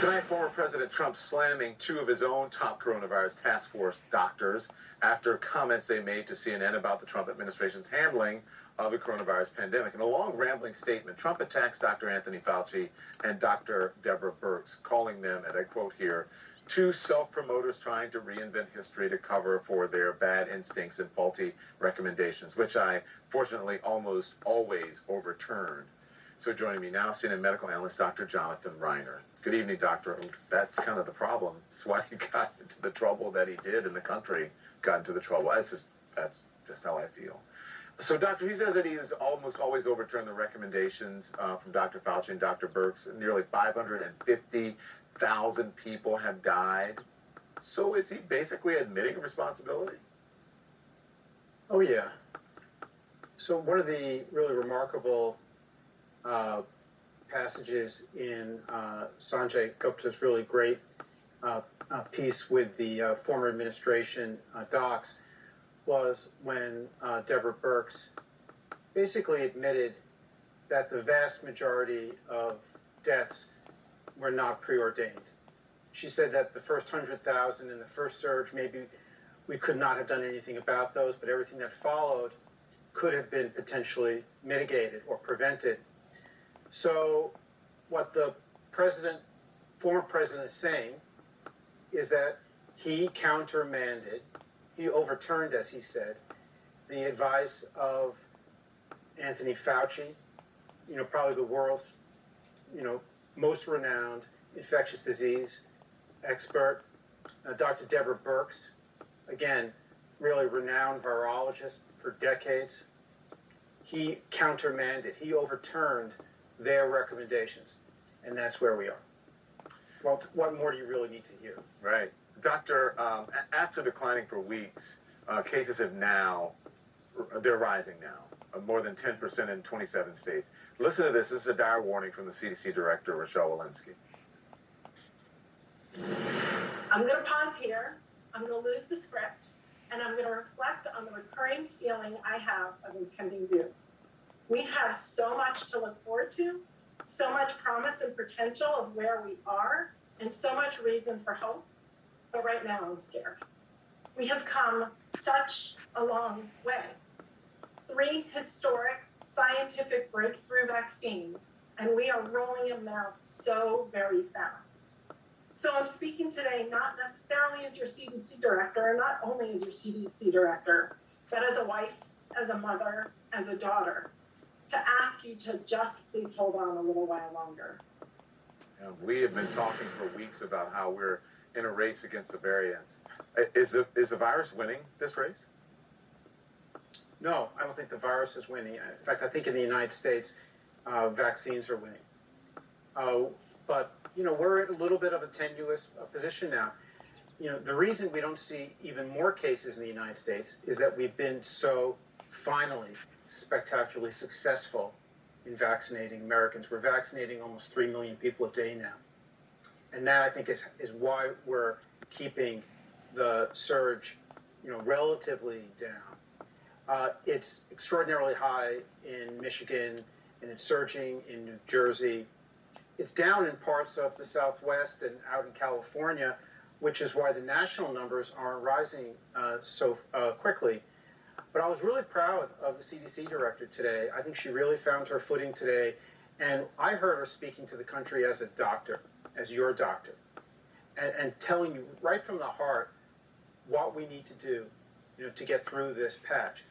Tonight, former President Trump slamming two of his own top coronavirus task force doctors after comments they made to CNN about the Trump administration's handling of the coronavirus pandemic. In a long, rambling statement, Trump attacks Dr. Anthony Fauci and Dr. Deborah Birx, calling them, and I quote here, two self-promoters trying to reinvent history to cover for their bad instincts and faulty recommendations, which I, fortunately, almost always overturn. So joining me now, CNN medical analyst Dr. Jonathan Reiner. Good evening, doctor. That's kind of the problem. That's why he got into the trouble that he did, and the country got into the trouble. That's just how I feel. So, doctor, he says that he has almost always overturned the recommendations from Dr. Fauci and Dr. Birx. Nearly 550,000 people have died. So is he basically admitting responsibility? Oh, yeah. So one of the really remarkable passages in Sanjay Gupta's really great piece with the former administration docs was when Deborah Birx basically admitted that the vast majority of deaths were not preordained. She said that the first 100,000 in the first surge, maybe we could not have done anything about those, but everything that followed could have been potentially mitigated or prevented. So what the former president is saying is that he countermanded, he overturned, as he said, the advice of Anthony Fauci, probably the world's, most renowned infectious disease expert, Dr. Deborah Birx, again, really renowned virologist for decades. He countermanded, he overturned their recommendations, and that's where we are. Well, what more do you really need to hear? Right. Doctor, after declining for weeks, cases they're rising now, more than 10% in 27 states. Listen to this. This is a dire warning from the CDC director, Rochelle Walensky. I'm going to pause here. I'm going to lose the script, and I'm going to reflect on the recurring feeling I have of impending doom. We have so much to look forward to, so much promise and potential of where we are, and so much reason for hope. But right now, I'm scared. We have come such a long way. 3 historic scientific breakthrough vaccines, and we are rolling them out so very fast. So I'm speaking today not necessarily as your CDC director, and not only as your CDC director, but as a wife, as a mother, as a daughter, to ask you to just please hold on a little while longer. We have been talking for weeks about how we're in a race against the variants. Is the virus winning this race? No, I don't think the virus is winning. In fact, I think in the United States, vaccines are winning. But, we're at a little bit of a tenuous position now. The reason we don't see even more cases in the United States is that we've been so finally spectacularly successful in vaccinating Americans. We're vaccinating almost 3 million people a day now. And that, I think, is why we're keeping the surge, relatively down. It's extraordinarily high in Michigan, and it's surging in New Jersey. It's down in parts of the Southwest and out in California, which is why the national numbers aren't rising so quickly. But I was really proud of the CDC director today. I think she really found her footing today. And I heard her speaking to the country as a doctor, as your doctor, and telling you right from the heart what we need to do, to get through this patch.